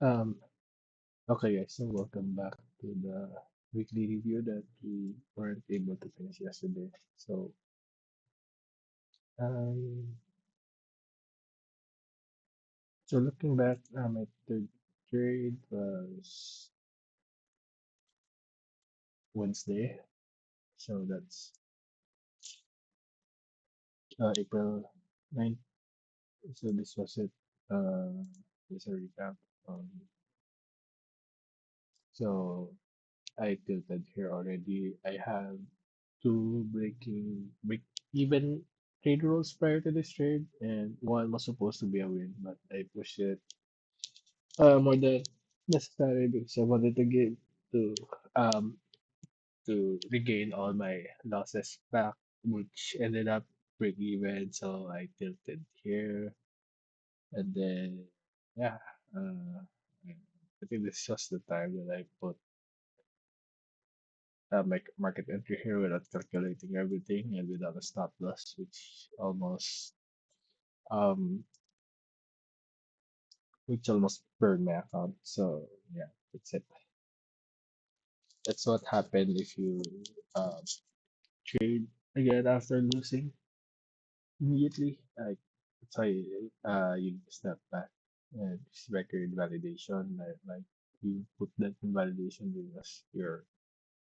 Um, okay, guys, so welcome back to the weekly review that we weren't able to finish yesterday. Um, so looking back, my third trade was Wednesday, so that's April 9th. So this was it. Just a recap. Um, so I tilted here already. I have two break even trade rules prior to this trade, and one was supposed to be a win, but I pushed it more than necessary because I wanted to get to um to regain all my losses back, which ended up break even. So I tilted here, and then yeah, uh, I think this is just the time that I put my market entry here without calculating everything and without a stop loss, um which almost burned my account. So yeah, that's it. That's what happened if you um trade again after losing immediately. That's why you step back and it's record validation. Like you put that in validation because your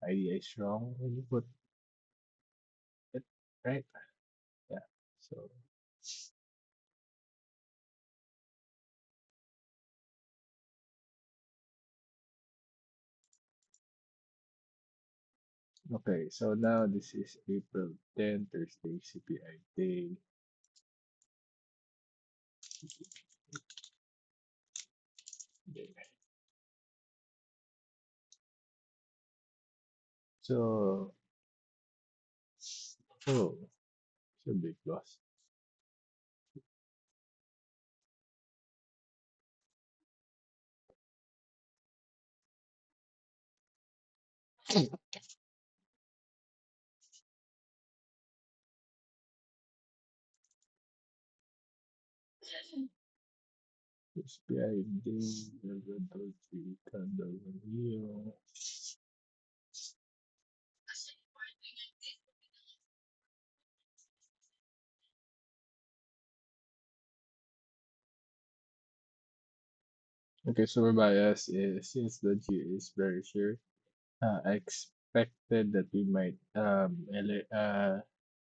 idea is wrong when you put it right. Yeah. So okay, so now this is April 10, Thursday, CPI day. So, oh, it's a big loss. SPI day, Dolce candle here. Okay, so my bias is since the G is very sure, I expected that we might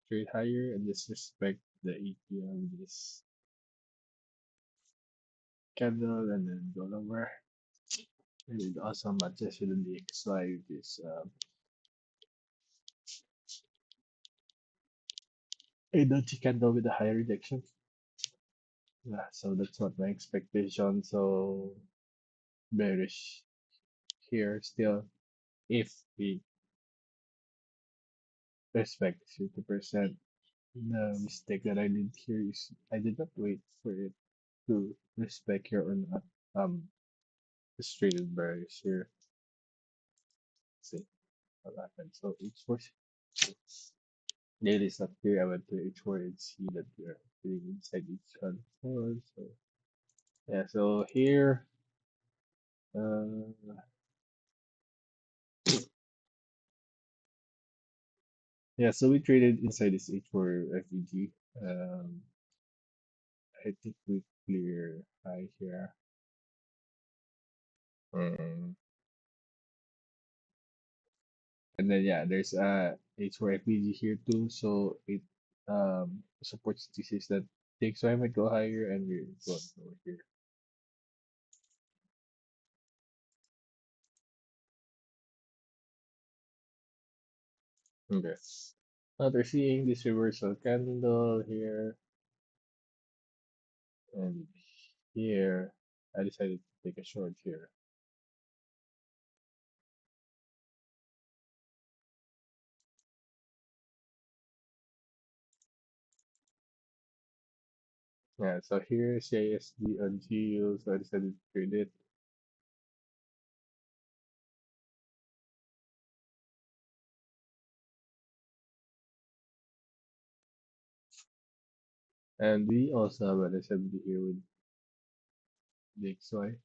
trade higher and disrespect the ET of this candle and then go lower. And it also matches with the XY, this a Dolce candle with a higher rejection. Yeah, so that's what my expectation. So bearish here still. If we respect 50%, the mistake that I did here is I did not wait for it to respect here or not. Just traded bearish here. Let's see what happened. So H4 daily is not here. I went to H4 and see that we are being inside each control. So yeah, so here uh yeah, so we traded inside this H4 FVG. I think we clear high here. Um, and then yeah, there's H4 FVG here too. So it supports thesis that takes so I might go higher and we're going over here. Okay. Now they're seeing this reversal candle here and here. I decided to take a short here. Yeah, so here CISD on GU, so I decided to trade it. And we also have an SMD here with the XY.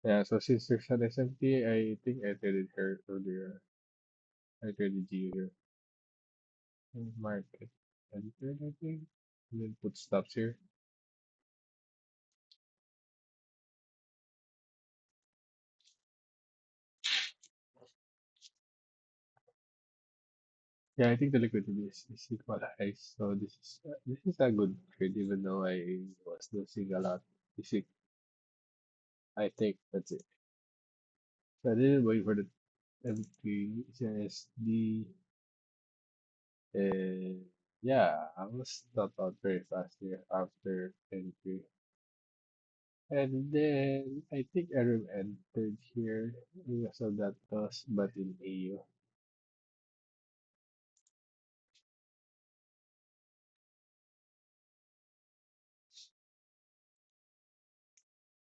Yeah, so since there's an SMT, I think I traded her earlier. I traded you here. Market editor, I think. And then put stops here. Yeah, I think the liquidity is equalized. So this is a good trade, even though I was losing a lot. This is, I think that's it. So I didn't wait for the M3 CSD, and yeah, I was stopped out very fast here after entry. And then I think Arrow entered here because of that toss, but in AU.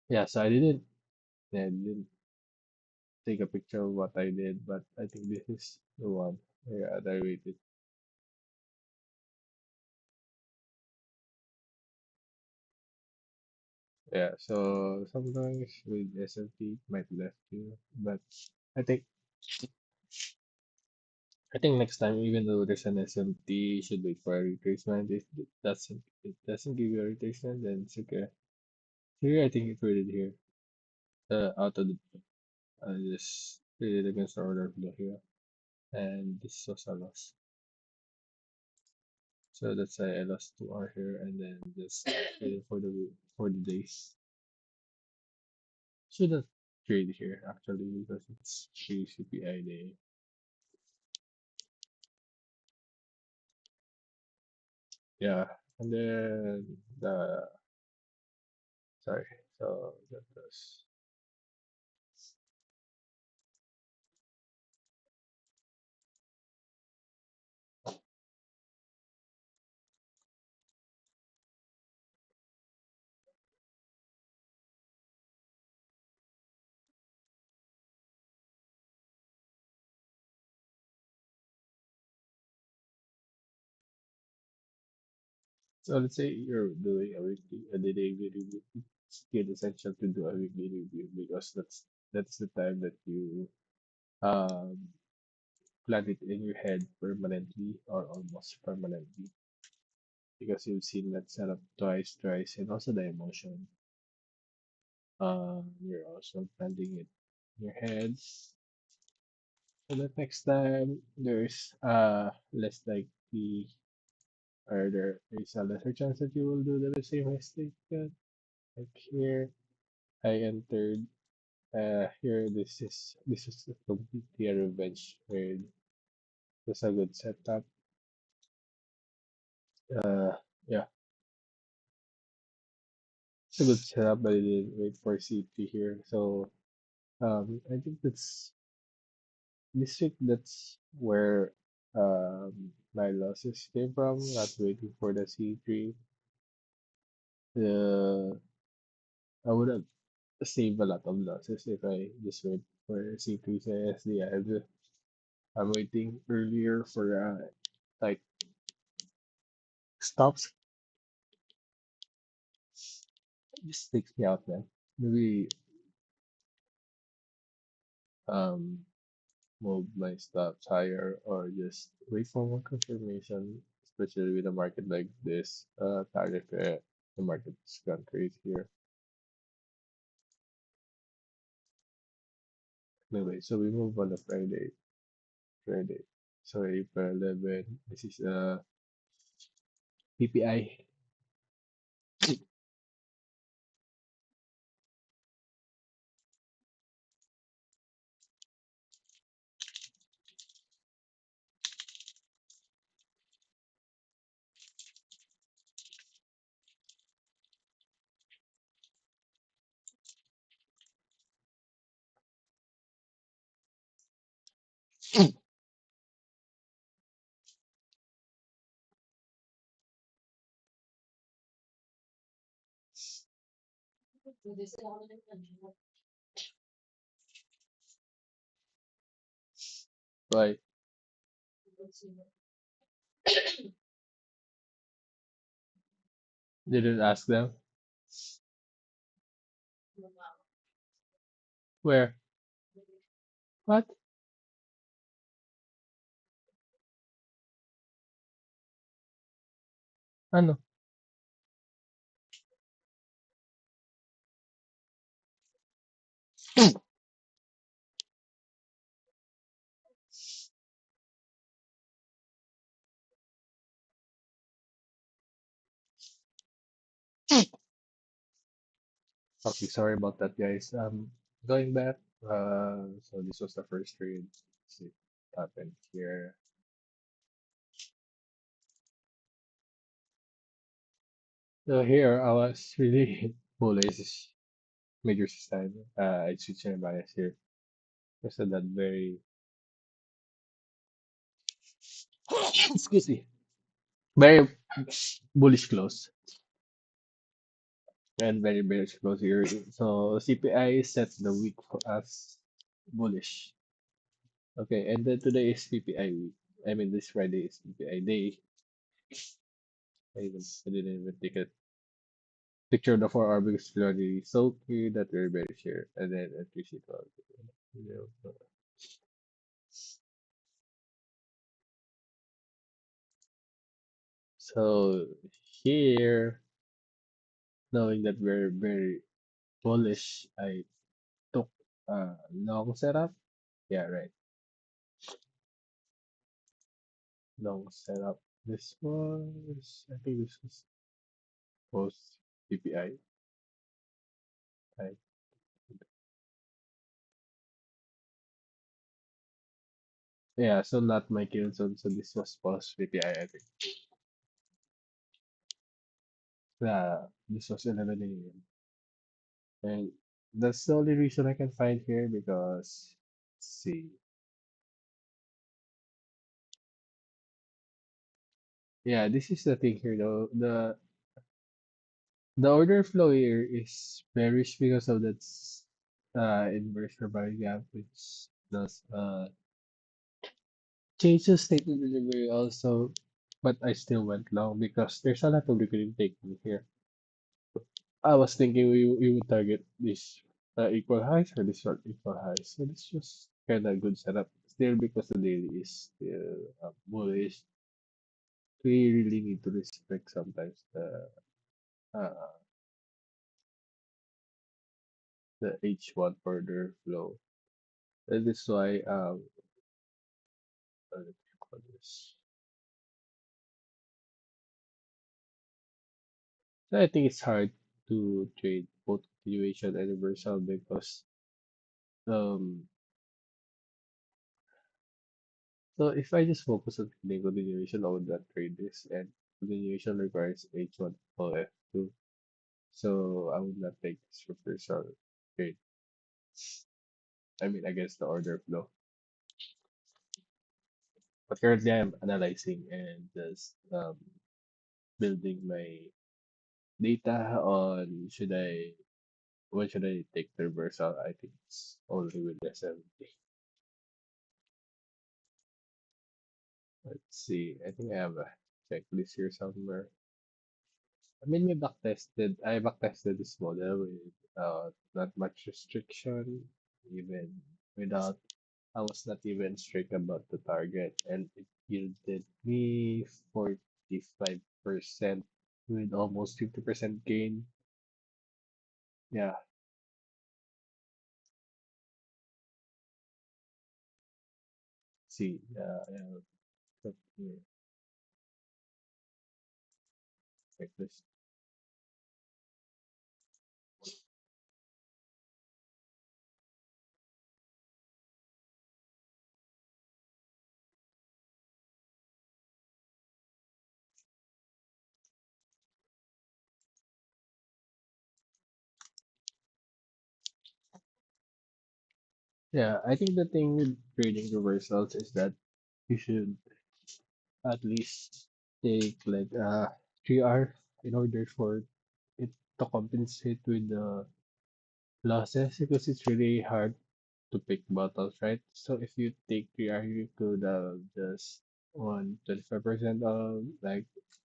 Yeah, so I didn't take a picture of what I did, but I think this is the one. Yeah, I waited. Yeah, so sometimes with SMT might left you, but I think I think next time, even though there's an SMT, you should wait for a retracement. If it doesn't give you a retracement, then it's okay. Here, I think it traded here. Out of the I just traded against the order flow here, and this was a loss. So that's why I lost 2 hour here, and then just traded for the days. Shouldn't trade here actually because it's free CPI day. Yeah, and then the sorry, so that was so let's say you're doing a weekly a daily review. It's still essential to do a weekly review because that's the time that you um plant it in your head permanently or almost permanently because you've seen that setup twice, thrice, and also the emotion. You're also planting it in your head so that next time there's less likely or there is a lesser chance that you will do the same mistake that like here I entered here this is completely a revenge trade. It's a good setup. Yeah, it's a good setup, but I didn't wait for CP here. So I think this week that's where my losses came from, not waiting for the C3. Uh, I would have saved a lot of losses if I just wait for C3 CSD. I'm waiting earlier for like stops. It just takes me out, man. Maybe um move my stops higher or just wait for more confirmation, especially with a market like this. Tariff the market's gone crazy here. Anyway, so we move on to Friday. So April 11. This is PPI. Right? Didn't ask them. Where? What? Ano? Okay, sorry about that, guys. Going back. So this was the first trade. Let's see what happened here. So here I was really bullish. Major time. I switched my bias here. Because of that very excuse me. Very bullish close. And very bullish close here. So CPI set the week for us bullish. Okay, and then today is PPI week. I mean this Friday is PPI day. I didn't even take a picture of the 4 hour because it's already so clear that we're very sure. And then entry sheet. You know, so here, knowing that we're very bullish, I took long setup. Yeah, right. Long setup. This was, I think this was post PPI. Yeah, so not my kill zone. So this was post PPI, I think. Yeah, this was 11 a.m. And that's the only reason I can find here because, let's see. Yeah, this is the thing here though. The order flow here is bearish because of that inverse Rabari gap, which does change the state of delivery also. But I still went long because there's a lot of liquidity taking here. I was thinking we would target this equal highs or this one equal highs. So this was kind of good setup. Still, because the daily is still bullish, we really need to respect sometimes uh, the H1 order flow. That is why what do you call this? So I think it's hard to trade both continuation and reversal because um so if I just focus on trading continuation, I would not trade this, and continuation requires H1 or F2. So I would not take this reversal trade. I mean against the order flow. But currently I'm analyzing and just building my data on when should I take the reversal. I think it's only with the 70. Let's see. I think I have a checklist here somewhere. I mean, I backtested this model with not much restriction, even without, I was not even strict about the target, and it yielded me 45% with almost 50% gain. Yeah, see, put here, checklist. Yeah, I think the thing with trading reversals is that you should at least take like 3 hour in order for it to compensate with the losses because it's really hard to pick bottles, right? So if you take 3 hour, you could just on 25% of like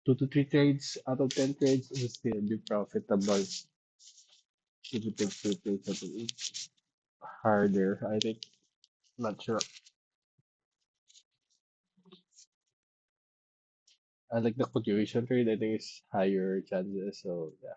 2 to 3 trades out of 10 trades will still be profitable if you take 2 trades out of each. harder. I think not sure. I like the fluctuation rate. I think it's higher chances. So yeah.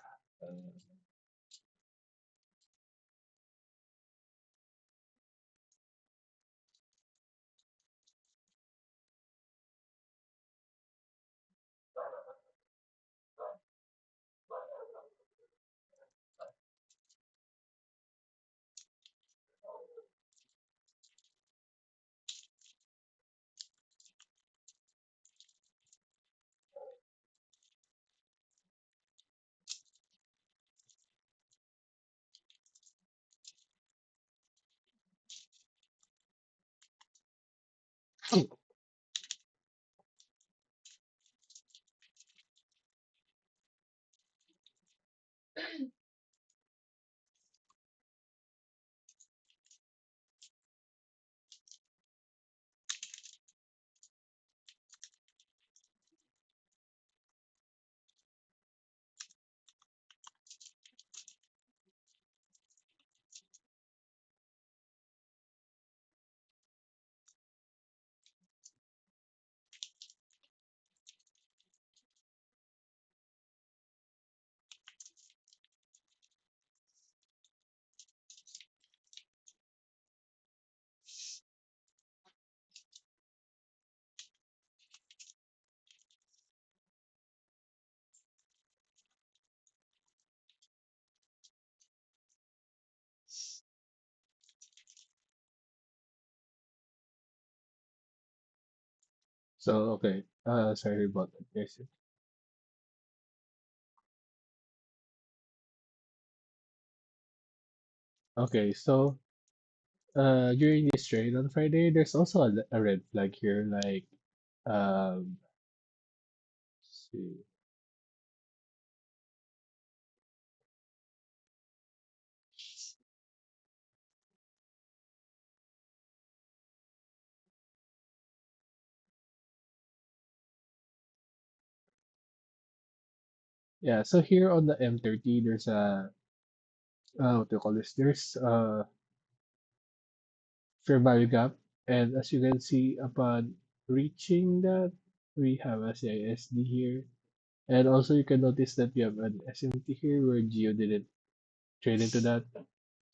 So okay. Sorry about that, guys. Okay, so during this trade on Friday, there's also a red flag here. Like let's see. Yeah, so here on the M30, there's a what do you call this? There's fair value gap, and as you can see, upon reaching that, we have a CISD here, and also you can notice that we have an SMT here where Geo didn't trade into that.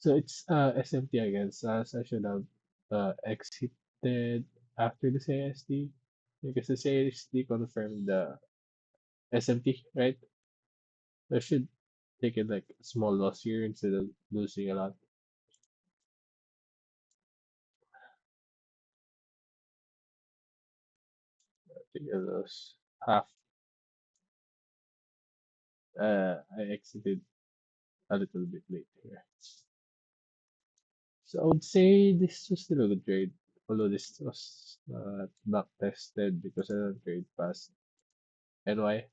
So it's SMT again. So as I should have exited after the CISD because the CISD confirmed the SMT, right? I should take it like a small loss here instead of losing a lot. I think I lost half. I exited a little bit late here. So I would say this was still a good trade, although this was not tested because I don't trade fast. And why?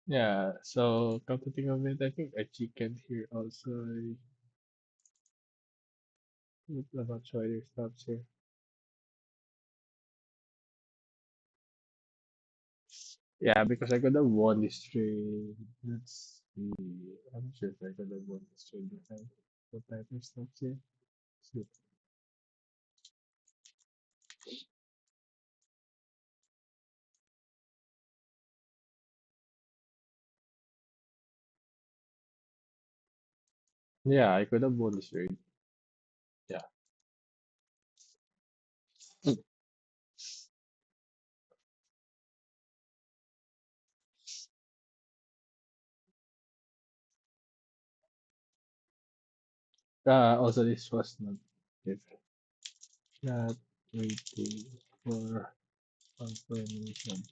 Yeah, so come to think of it, I think a chicken here also. I'm not sure their stops here. Yeah, because I could have won this trade. Let's see. I'm not sure if I could have won this trade if I put tighter stops here. See. Yeah, I could have won this trade. Yeah. Also, this was if not waiting for confirmation.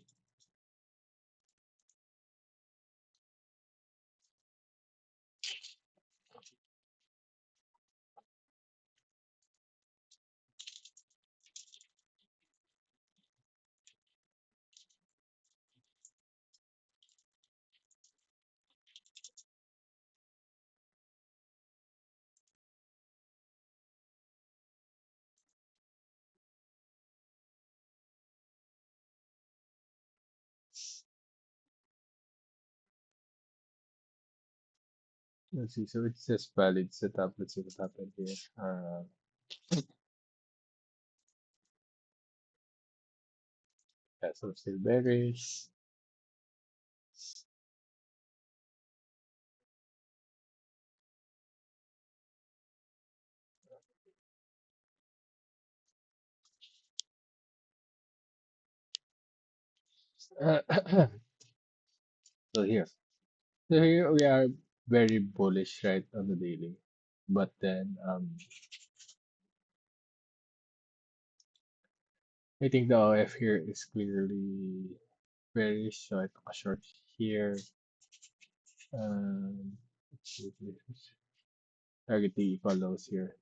Let's see. So it says valid setup. Let's see what happened here. Yeah, so still bearish. So here. So here we are very bullish, right, on the daily. But then I think the OF here is clearly bearish, so I took a short here. Let's see if this is target the equal lows here.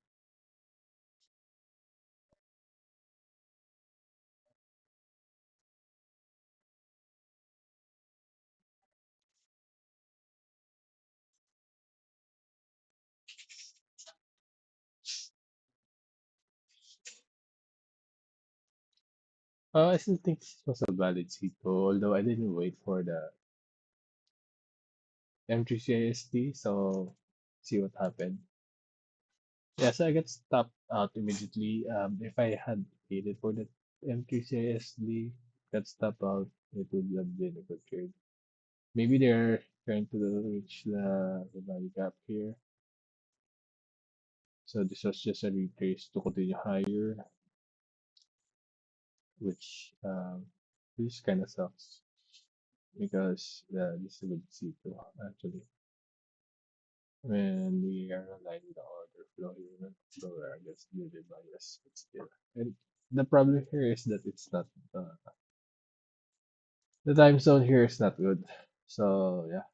I still think this was a valid C2, although I didn't wait for the M3CISD, so see what happened. Yeah, so I got stopped out immediately. If I had waited for the M3CISD, got stopped out, it would have been a good trade. Maybe they're trying to reach the value gap here. So this was just a retrace to continue higher, which this kind of sucks because this is a good C2 actually. When we are aligning the order flow here, not lower, I guess needed bias, but still. And the problem here is that it's not the time zone here is not good. So yeah.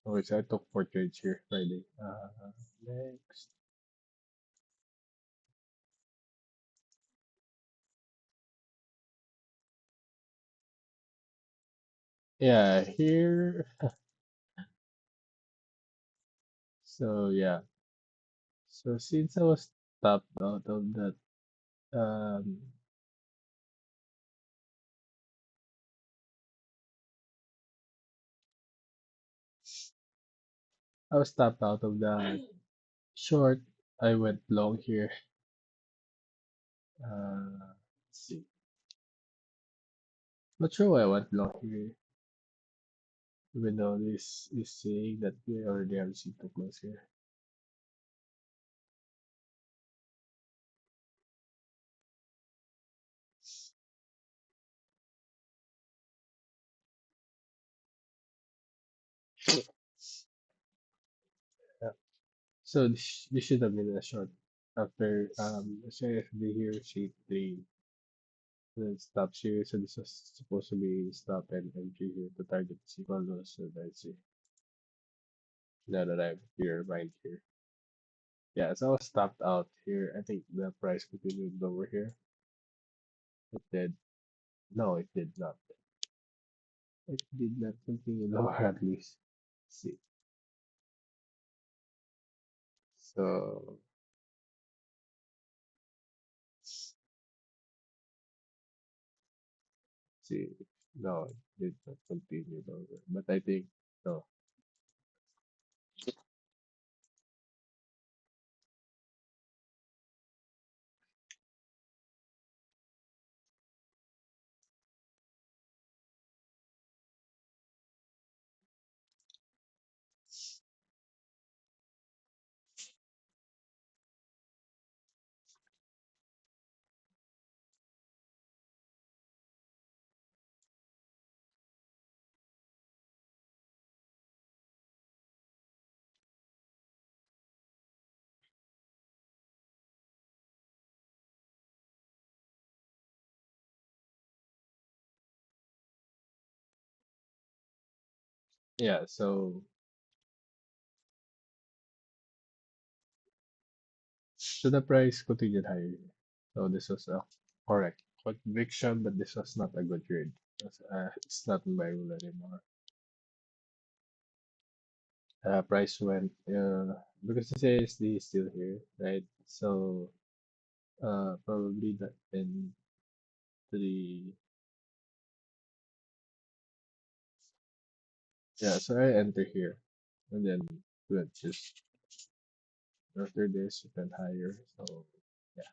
Okay, so I took four trades here Friday. Next. Yeah, here. So yeah. So since I was stopped out of that, I was stopped out of that short. I went long here. Let's see. Not sure why I went long here, even though this is saying that we already have C2 close here. Yeah. So this should have been a short after CFD here, C3, then stops here. So this was supposed to be stop and entry here to target the equal lows. So let's see. Now that I'm here, right here. Yeah, so I was stopped out here. I think the price continued lower here. It did. No, it did not. It did not continue lower at least. Let's see. So let's see. No, it did not continue longer. But I think no. Yeah, so the price continued higher. So this was a correct conviction, but this was not a good trade. It's not my rule anymore. Price went because the CSD is still here, right? So probably that in the yeah. So I enter here, and then went just after this it went higher. So yeah.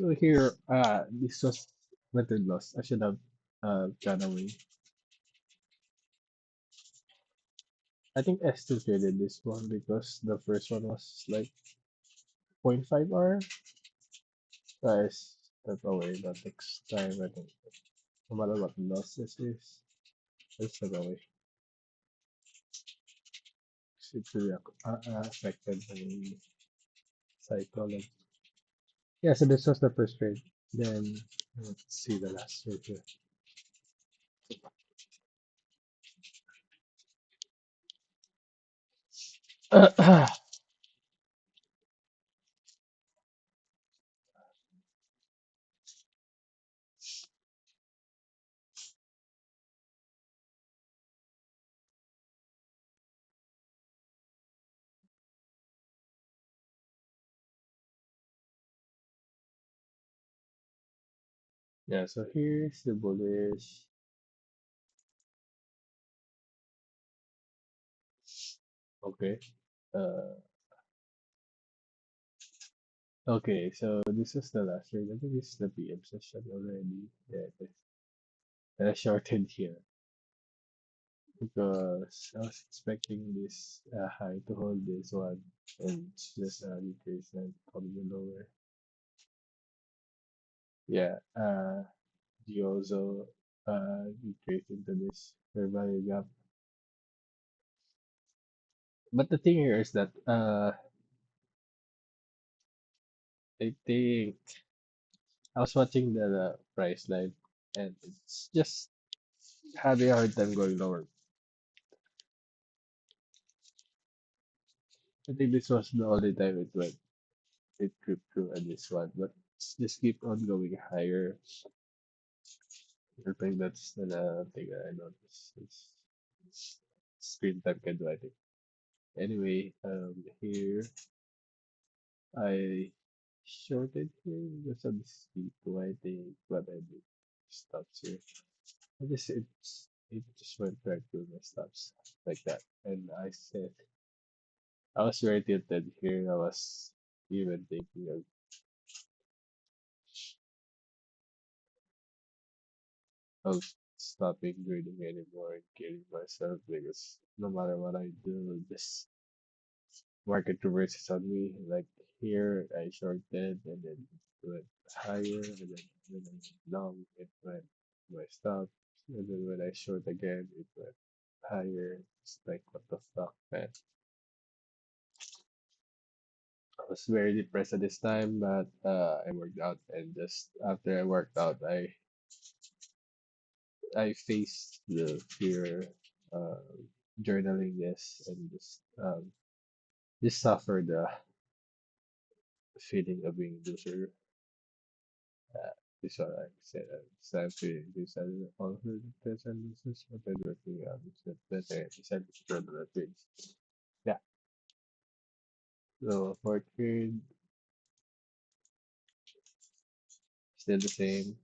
So here, this was method loss. I should have gone away. I think I still traded this one because the first one was like point 0.5 hour. So I step away the next time. I think no matter what the loss this is, I step away. It's really affected my psychology. Yeah, so this was the first trade. Then let's see the last trade here. Yeah, so here's the bullish. Okay. Uh, okay, so this is the last trade. I think this is the PM session already. Yeah, it is. And I shorted here because I was expecting this high to hold this one and it's just decrease and probably lower. Yeah, you also decrease into this fair value gap. But the thing here is that I think I was watching the price line and it's just having a hard time going lower. I think this was the only time it crept through at this one, but it's just keep on going higher. I think that's the thing that I noticed. It's screen time can do, I think. Anyway, here I shorted here because of the C2, I think, but I did stops here. I just it just went right through my stops like that, and I was very tilted here. I was even thinking of stopping reading anymore and killing myself because no matter what I do, this market reverses on me. Like here, I shorted and then it went higher, and then when I went long, it went my stop, and then when I short again, it went higher. It's like what the fuck, man. I was very depressed at this time, but I worked out, and just after I worked out, I faced the fear, uh, journaling this, and just suffered the feeling of being loser. This what I said. I'm feeling this and all of this and this is what I'm working on. It's better. I decided to journal at least. Yeah. So fourth grade, still the same.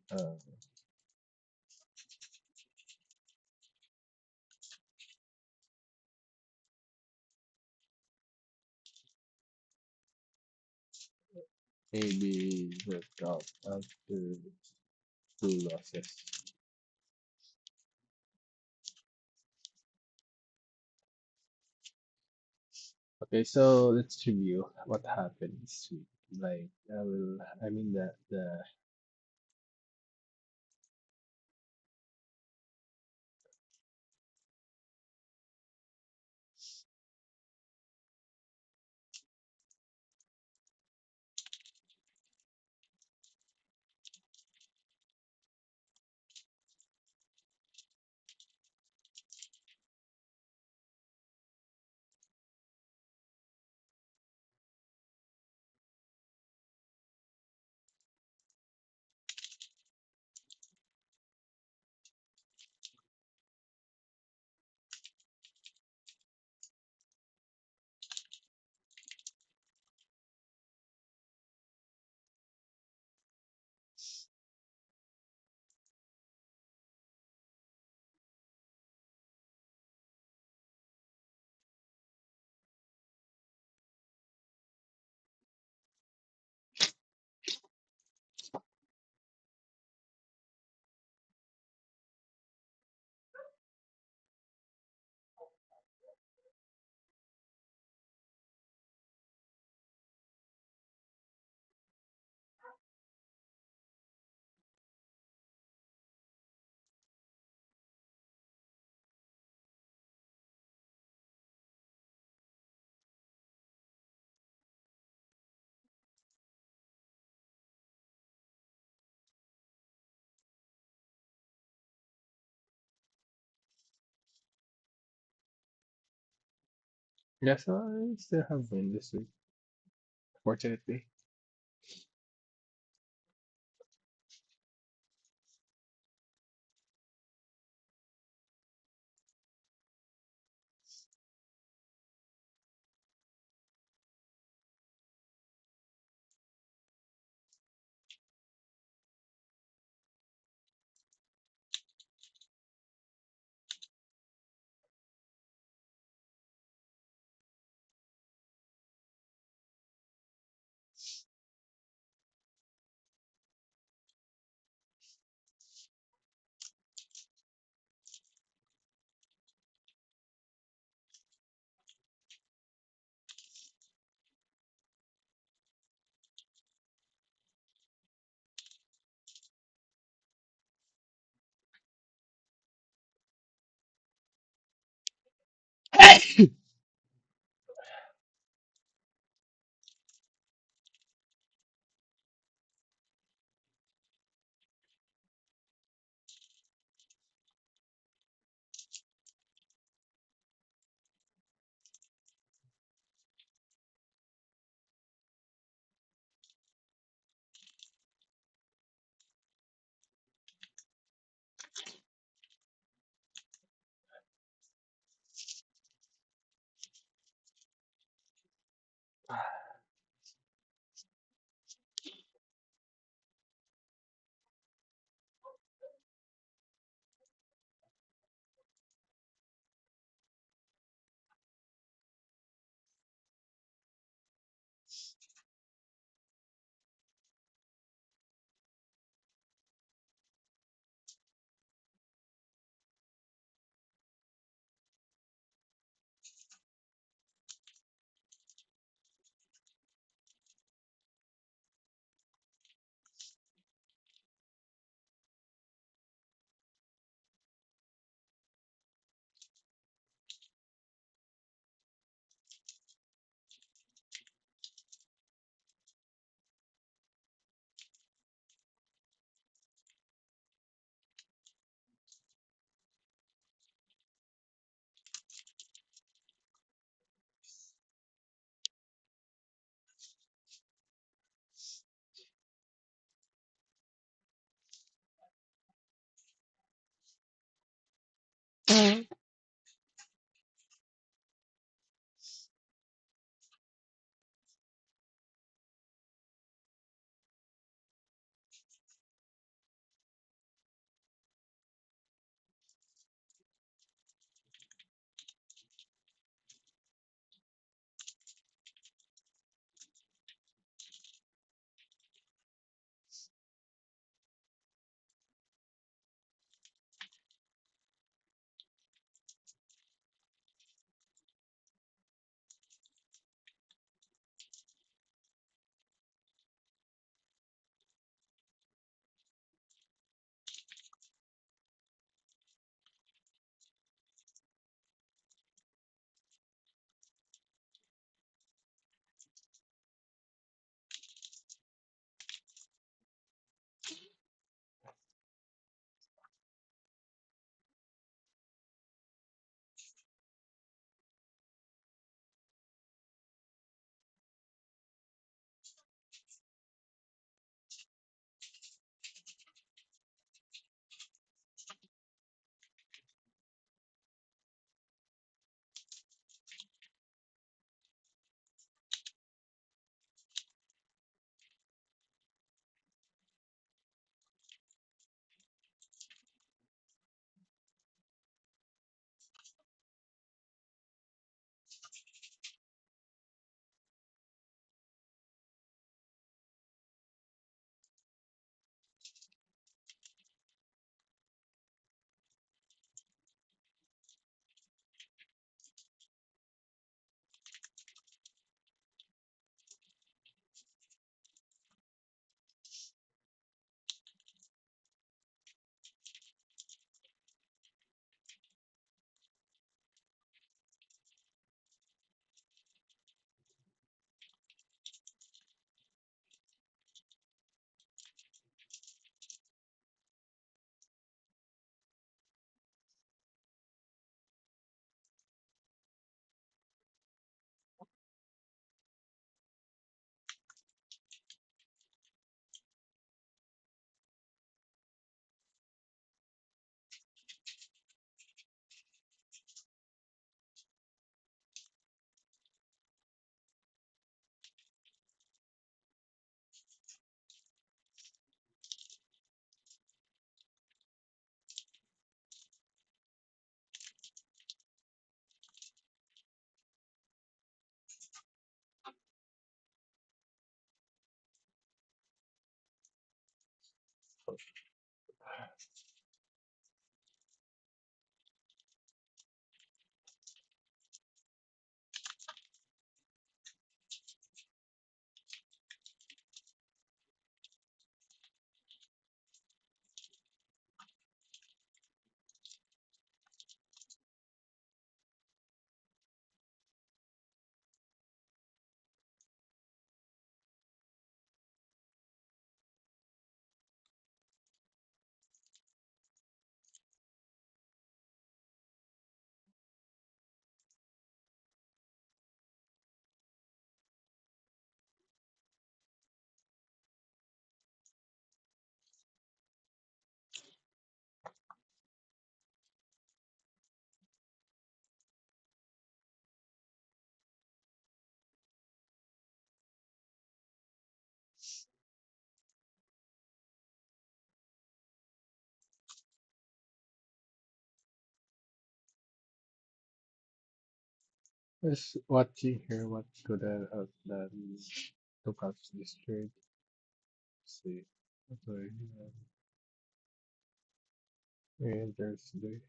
Maybe worked out after two losses. Okay, so let's review what happened this week. Like I mean the yeah, so I still have win this week, fortunately. Just watching here what could I have done to catch this trade. See. What do I have? Thursday.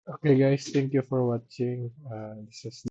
Okay, guys, thank you for watching. This is